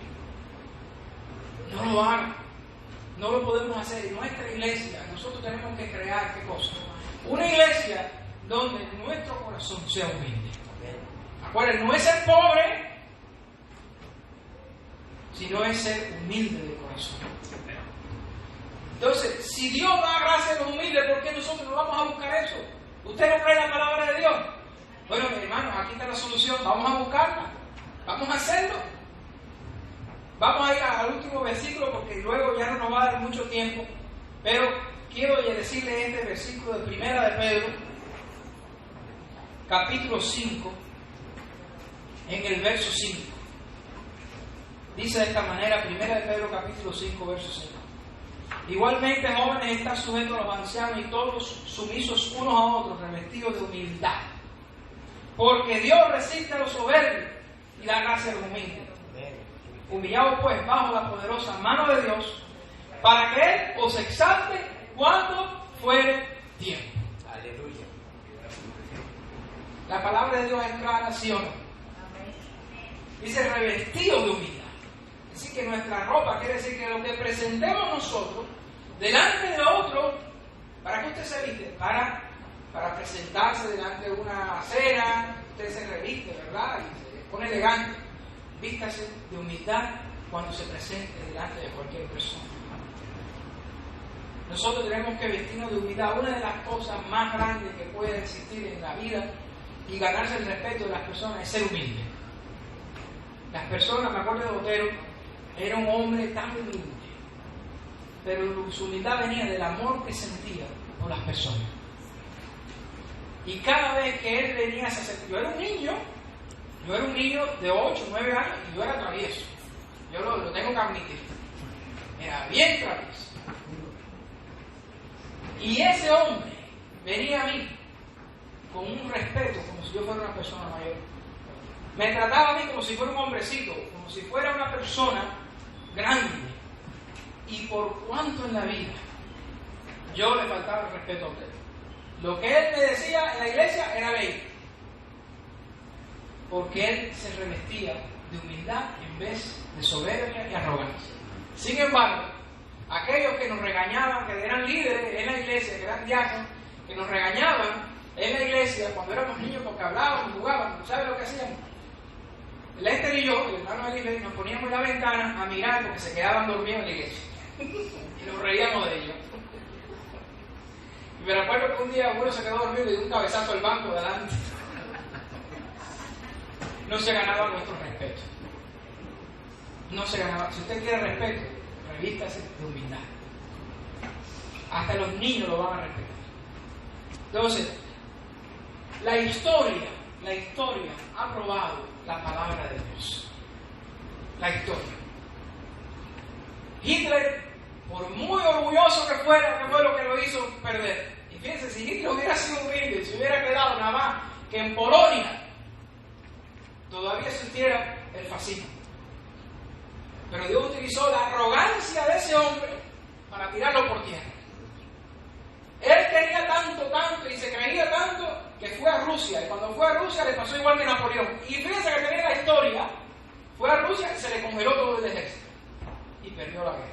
S1: No lo haga. No lo podemos hacer. En nuestra iglesia, nosotros tenemos que crear, ¿qué cosa? Una iglesia donde nuestro corazón sea humilde. Acuérdense, no es ser pobre, sino es ser humilde de corazón. Entonces, si Dios da gracia a los humildes, ¿por qué nosotros no vamos a buscar eso? ¿Usted no cree la palabra de Dios? Bueno, mis hermanos, aquí está la solución. Vamos a buscarla. Vamos a hacerlo. Vamos a ir al último versículo porque luego ya no nos va a dar mucho tiempo. Pero quiero decirle este versículo de Primera de Pedro, capítulo 5, en el verso 5. Dice de esta manera, Primera de Pedro, capítulo 5, verso 5. Igualmente, jóvenes, están sujetos a los ancianos y todos sumisos unos a otros, revestidos de humildad. Porque Dios resiste a los soberbios y da gracia a los humildes. Humillaos pues bajo la poderosa mano de Dios, para que Él os exalte cuando fuere tiempo. Aleluya. La palabra de Dios es clara, ¿sí o no? Dice revestido de humildad. Así que nuestra ropa quiere decir que lo que presentemos nosotros delante de otro, ¿para qué usted se viste? Para presentarse delante de una cena, usted se reviste, ¿verdad? Y se pone elegante. Vístase de humildad cuando se presente delante de cualquier persona. Nosotros tenemos que vestirnos de humildad. Una de las cosas más grandes que puede existir en la vida y ganarse el respeto de las personas es ser humilde. Las personas, me acuerdo de Botero, era un hombre tan humilde, pero su humildad venía del amor que sentía por las personas. Y cada vez que él venía a hacer, yo era un niño de 8, 9 años y yo era travieso. Yo lo tengo que admitir. Era bien travieso. Y ese hombre venía a mí con un respeto, como si yo fuera una persona mayor. Me trataba a mí como si fuera un hombrecito, como si fuera una persona grande. Y por cuanto en la vida yo le faltaba el respeto a usted. Lo que él me decía en la iglesia era ley. Porque él se revestía de humildad en vez de soberbia y arrogancia. Sin embargo, aquellos que nos regañaban, que eran líderes en la iglesia, que eran diáconos, que nos regañaban en la iglesia cuando éramos niños porque hablábamos, jugábamos, ¿sabe lo que hacíamos? Lester y yo, el hermano de la iglesia, nos poníamos en la ventana a mirar porque se quedaban dormidos en la iglesia. Y nos reíamos de ellos. Y me recuerdo que un día uno se quedó dormido y dio un cabezazo al banco de adelante. No se ganaba nuestro respeto. No se ganaba. Si usted quiere respeto, revístase de humildad. Hasta los niños lo van a respetar. Entonces, la historia ha probado la palabra de Dios. La historia. Hitler, por muy orgulloso que fuera, que fue lo que lo hizo perder. Y fíjense, si Hitler hubiera sido humilde, si hubiera quedado nada más que en Polonia, todavía existiera el fascismo. Pero Dios utilizó la arrogancia de ese hombre para tirarlo por tierra. Él quería tanto y se creía tanto que fue a Rusia. Y cuando fue a Rusia le pasó igual que Napoleón. Y fíjense que tenía la historia. Fue a Rusia y se le congeló todo el ejército. Y perdió la guerra.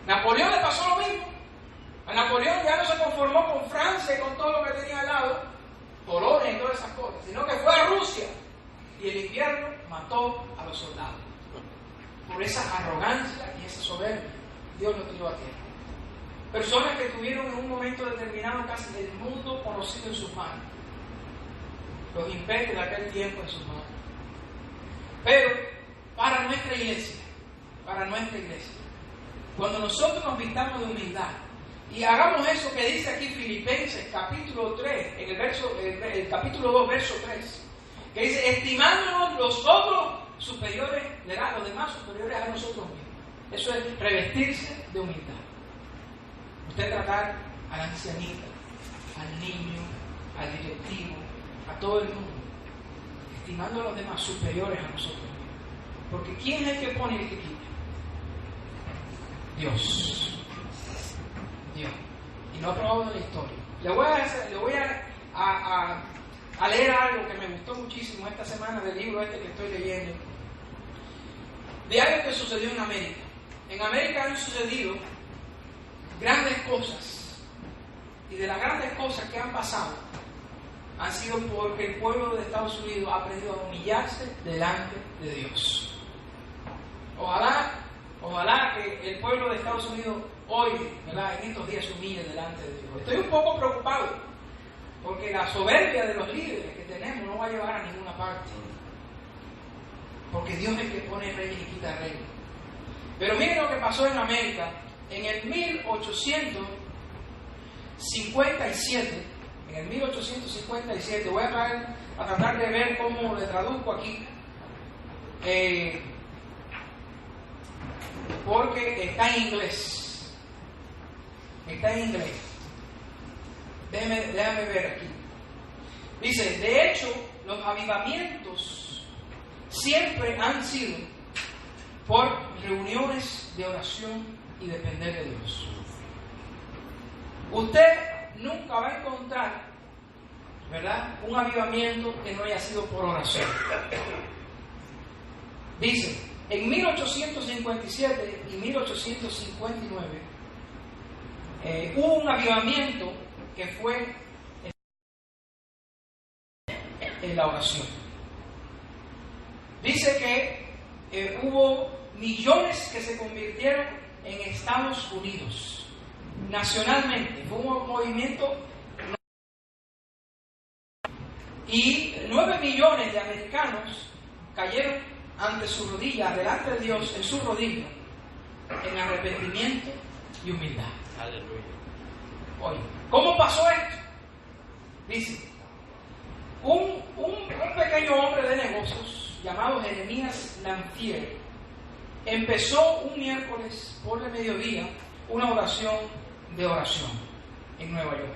S1: Napoleón le pasó lo mismo. A Napoleón ya no se conformó con Francia y con todo lo que tenía al lado, Polonia y todas esas cosas, sino que fue a Rusia. Y el invierno mató a los soldados. Por esa arrogancia y esa soberbia, Dios lo tiró a tierra. Personas que tuvieron en un momento determinado casi el mundo conocido en sus manos. Los imperios de aquel tiempo en sus manos. Pero para nuestra iglesia, cuando nosotros nos vistamos de humildad y hagamos eso que dice aquí Filipenses capítulo 3, en el capítulo 2, verso 3, que dice, estimándonos los otros superiores, los demás superiores a nosotros mismos. Eso es revestirse de humildad. Usted tratar al ancianito, al niño, al directivo, a todo el mundo, estimando a los demás superiores a nosotros mismos. Porque ¿quién es el que pone y el que quita? Dios. Dios. Y no ha probado en la historia. Le voy a leer algo que me gustó muchísimo esta semana del libro que estoy leyendo. De algo que sucedió en América. En América han sucedido grandes cosas. Y de las grandes cosas que han pasado han sido porque el pueblo de Estados Unidos ha aprendido a humillarse delante de Dios. Ojalá que el pueblo de Estados Unidos hoy, ¿verdad?, en estos días se humille delante de Dios. Estoy un poco preocupado porque la soberbia de los líderes que tenemos no va a llevar a ninguna parte. Porque Dios es el que pone rey y quita rey. Pero miren lo que pasó en América. En el 1857, voy a tratar de ver cómo le traduzco aquí, porque está en inglés. Déjame ver aquí. Dice, de hecho, los avivamientos siempre han sido por reuniones de oración y depender de Dios. Usted nunca va a encontrar, ¿verdad?, un avivamiento que no haya sido por oración. Dice, en 1857 y 1859 hubo un avivamiento que fue en la oración. Dice que hubo millones que se convirtieron en Estados Unidos, nacionalmente. Fue un movimiento. Y 9 millones de americanos cayeron ante su rodilla, delante de Dios, en su rodilla, en arrepentimiento y humildad.
S2: Aleluya.
S1: Oye, ¿cómo pasó esto? Dice, un pequeño hombre de negocios llamado Jeremías Lanphier empezó un miércoles por el mediodía una oración en Nueva York,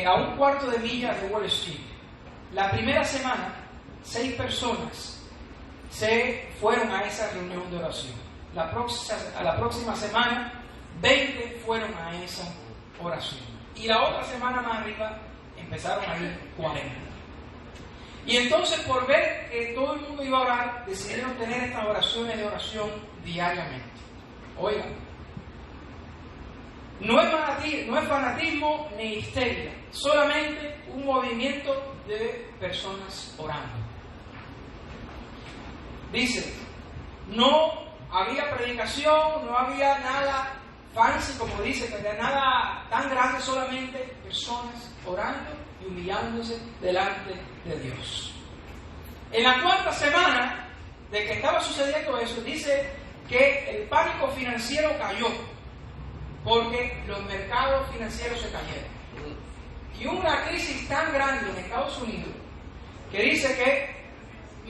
S1: a un cuarto de milla de Wall Street. La primera semana 6 personas se fueron a esa reunión de oración. La próxima semana 20 fueron a esa oración. Y la otra semana más arriba empezaron a ir 40. Y entonces, por ver que todo el mundo iba a orar, decidieron tener estas oraciones de oración diariamente. Oigan, no es fanatismo ni histeria, solamente un movimiento de personas orando. Dice, no había predicación, no había nada fancy, como dice, que nada tan grande, solamente personas orando y humillándose delante de Dios. En la cuarta semana de que estaba sucediendo eso, dice que el pánico financiero cayó, porque los mercados financieros se cayeron. Y una crisis tan grande en Estados Unidos, que dice que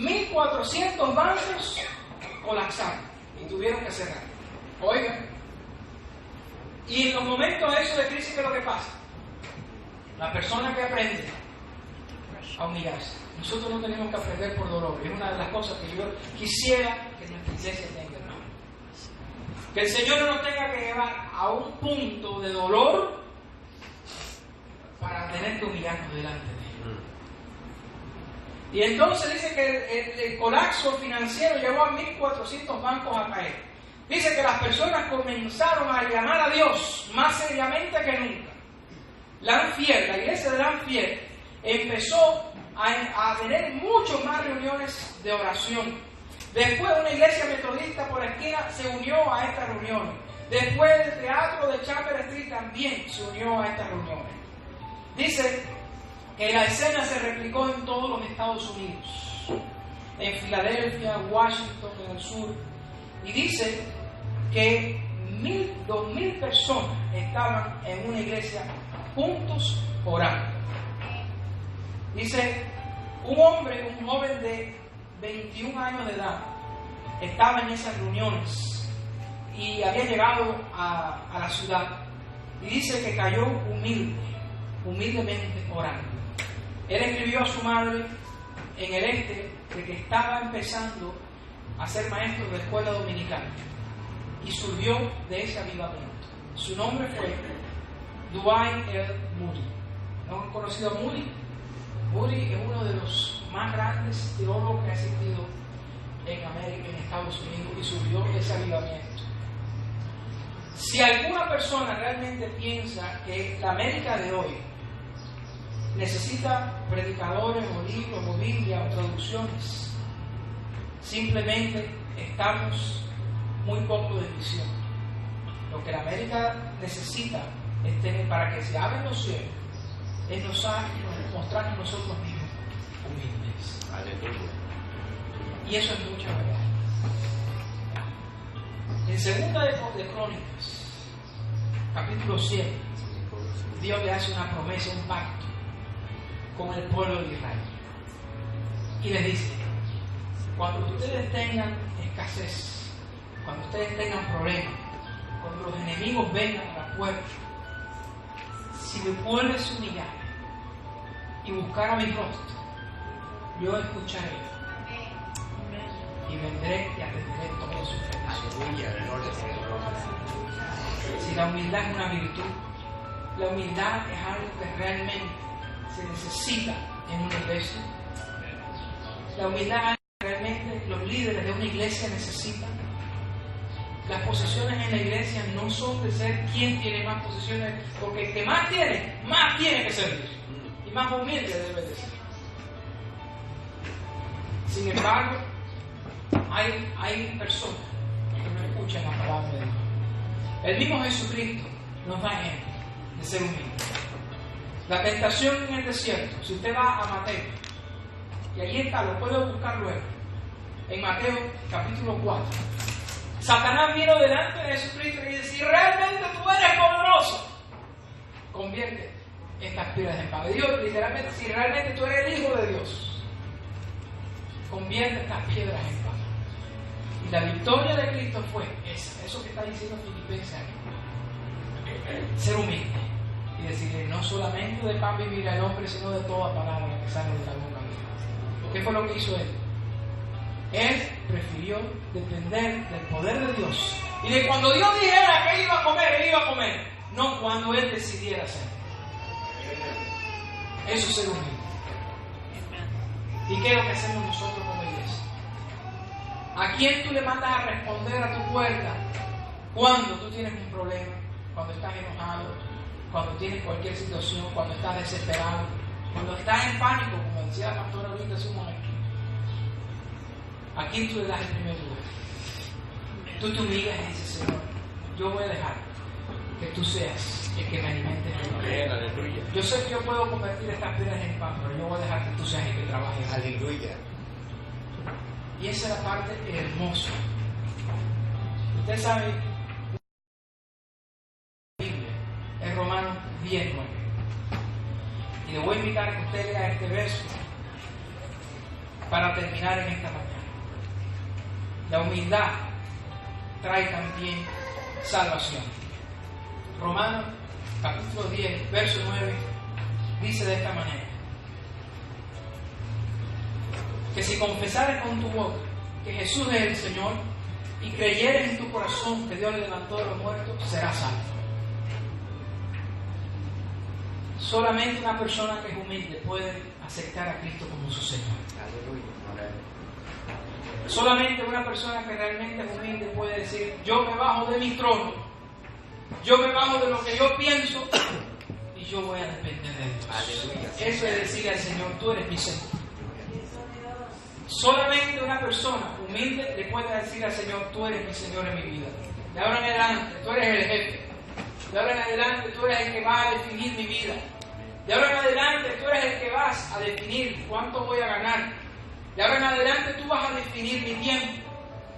S1: 1.400 bancos colapsaron y tuvieron que cerrar. Oigan, y en los momentos de eso de crisis, ¿qué es lo que pasa? La persona que aprende a humillarse. Nosotros no tenemos que aprender por dolor. Es una de las cosas que yo quisiera que nuestra iglesia tenga, hermano. Que el Señor no nos tenga que llevar a un punto de dolor para tener que humillarnos delante de Él. Y entonces dice que el colapso financiero llevó a 1.400 bancos a caer. Dice que las personas comenzaron a llamar a Dios más seriamente que nunca. Lanphier, la iglesia de Lanphier, empezó a tener muchas más reuniones de oración. Después una iglesia metodista por la esquina se unió a estas reuniones. Después el teatro de Chapel Street también se unió a estas reuniones. Dice que la escena se replicó en todos los Estados Unidos, en Filadelfia, Washington, en el sur. Y dice que 2.000 personas estaban en una iglesia juntos orando. Dice, un joven de 21 años de edad, estaba en esas reuniones y había llegado a la ciudad. Y dice que cayó humildemente orando. Él escribió a su madre en el de que estaba empezando a ser maestro de escuela dominical. y surgió de ese avivamiento. Su nombre fue Dwight L. Moody. ¿No han conocido a Moody? Moody es uno de los más grandes teólogos que ha existido en América, en Estados Unidos, y surgió ese avivamiento. Si alguna persona realmente piensa que la América de hoy necesita predicadores o libros o Biblia o traducciones, simplemente estamos muy poco de visión. Lo que la América necesita es tener, para que se abran los cielos, es mostrarnos nosotros mismos humildes.
S2: Aleluya.
S1: Y eso es mucha verdad. En segunda de Crónicas, capítulo 7, Dios le hace una promesa, un pacto con el pueblo de Israel. Y les dice, cuando ustedes tengan escasez, cuando ustedes tengan problemas, cuando los enemigos vengan a la puerta, si mi pueblo se humillara y buscara mi rostro, yo escucharé y vendré y atenderé todos sus peticiones. Si la humildad es una virtud, la humildad es algo que realmente se necesita en una iglesia. La humildad es algo que realmente los líderes de una iglesia necesitan. Las posesiones en la iglesia no son de ser quien tiene más posesiones, porque el que más tiene que servir y más humilde debe de ser. Sin embargo, hay personas que no escuchan la palabra de Dios. El mismo Jesucristo nos da ejemplo de ser humilde. La tentación en el desierto, si usted va a Mateo, y allí está, lo puede buscar luego, en Mateo capítulo 4, Satanás vino delante de Jesucristo y dice, si realmente tú eres poderoso, convierte estas piedras en pan. Dios, literalmente, si realmente tú eres el Hijo de Dios, convierte estas piedras en pan. Y la victoria de Cristo fue eso que está diciendo Filipenses aquí. Ser humilde y decirle, no solamente de pan vivirá el hombre, sino de toda palabra que sale de la boca de Dios. ¿Qué fue lo que hizo él? Él prefirió depender del poder de Dios. Y de cuando Dios dijera que él iba a comer, él iba a comer. No cuando él decidiera hacerlo. Eso es ser humilde. ¿Y qué es lo que hacemos nosotros como iglesia? ¿A quién tú le mandas a responder a tu puerta cuando tú tienes un problema? Cuando estás enojado, cuando tienes cualquier situación, cuando estás desesperado, cuando estás en pánico, como decía la pastora ahorita hace un momento. ¿A quién tú le das el primer lugar? Tú te humillas y dices, Señor, yo voy a dejar que tú seas el que me alimente en el pan. Yo sé que yo puedo convertir estas piedras en pan, pero yo voy a dejar que tú seas el que trabaje.
S2: Aleluya.
S1: Y esa es la parte hermosa. Usted sabe, la Biblia es Romanos 10:9. Y le voy a invitar a que usted lea este verso para terminar en esta mañana. La humildad trae también salvación. Romanos capítulo 10, verso 9, dice de esta manera: que si confesares con tu boca que Jesús es el Señor y creyeres en tu corazón que Dios le levantó de los muertos, serás salvo. Solamente una persona que es humilde puede aceptar a Cristo como su Señor. Solamente una persona que realmente es humilde puede decir, yo me bajo de mi trono, yo me bajo de lo que yo pienso y yo voy a depender de Dios.
S2: Aleluya.
S1: Eso es decirle al Señor, tú eres mi Señor. Solamente una persona humilde le puede decir al Señor, tú eres mi Señor en mi vida. De ahora en adelante, tú eres el jefe. De ahora en adelante, tú eres el que va a definir mi vida. De ahora en adelante, tú eres el que vas a definir cuánto voy a ganar. De ahora en adelante, tú vas a definir mi tiempo.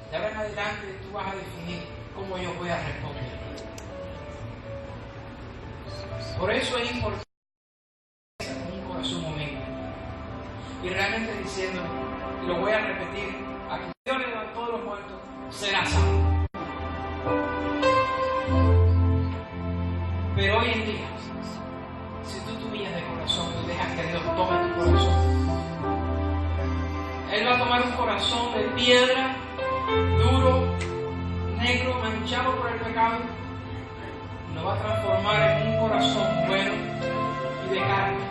S1: De ahora en adelante, tú vas a definir cómo yo voy a responder. Por eso es importante un corazón humilde. Y realmente diciendo, y lo voy a repetir, a quien Dios levantó de los muertos, será salvo. Pero hoy en día, si tú te humillas de corazón y dejas que Dios tome tu corazón, Él va a tomar un corazón de piedra, duro, negro, manchado lo va a transformar en un corazón bueno y de carne.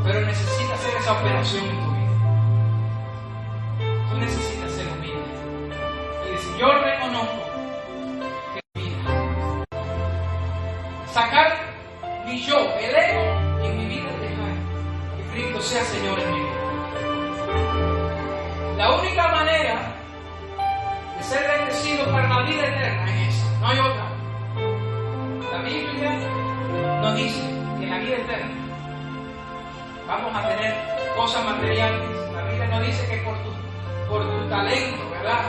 S1: Pero necesitas hacer esa operación en tu vida. Tú necesitas ser humilde y decir: yo reconozco que mi vida, sacar mi yo, el ego en mi vida, y dejar que Cristo sea Señor en mi vida. La única manera de ser bendecido para la vida eterna es esa, no hay otra. La Biblia nos dice que en la vida eterna vamos a tener cosas materiales. La Biblia nos dice que por tu talento, ¿verdad?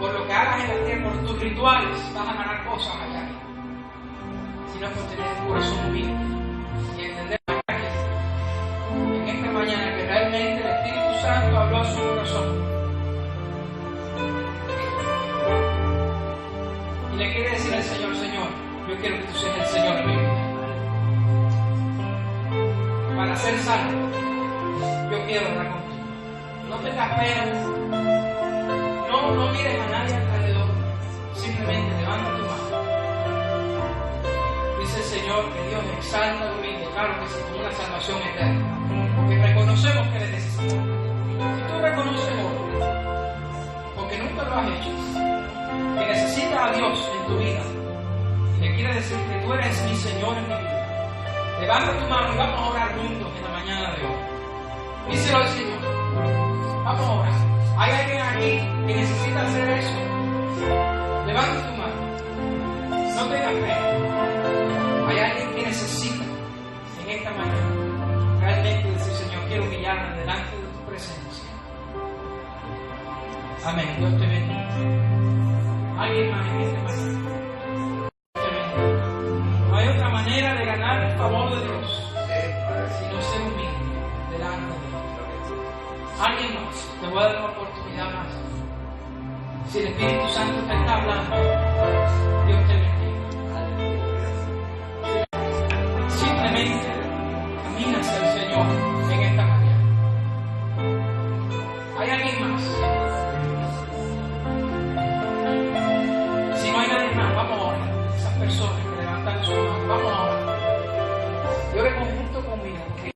S1: Por lo que hagas en la tierra, por tus rituales, vas a ganar cosas allá. Sino por tener un corazón humilde y entender en esta mañana que realmente el Espíritu Santo habló a su corazón y le quiere decir al Señor: Señor, yo quiero que tú seas el Señor de mi vida. Para ser salvo, yo quiero hablar contigo. No tengas pena, no mires a nadie alrededor, simplemente levanta tu mano. Dice el Señor que Dios exalta al humilde, claro que sí, con una salvación eterna, porque reconocemos que le necesitamos. Si tú reconoces hoy, porque nunca lo has hecho, que necesitas a Dios en tu vida y le quieres decir que tú eres mi Señor en mi vida, levanta tu mano y vamos a orar juntos en la mañana de hoy. Díselo al Señor. Vamos a orar. ¿Hay alguien aquí que necesita hacer eso? Levanta tu mano. No tengas pena. Hay alguien que necesita en esta mañana realmente decir: Señor, quiero humillarme delante de tu presencia. Amén. Dios te bendiga. ¿Alguien más en esta mañana? No hay otra manera de ganar el favor de Dios sino ser humilde delante de Dios. Alguien más, te voy a dar una oportunidad más. Si el Espíritu Santo te está hablando, Dios te bendiga. Simplemente camina hacia el Señor en esta mañana. ¿Hay alguien más? Si no hay nadie más, vamos a orar. Esas personas que levantan su mano, vamos a orar.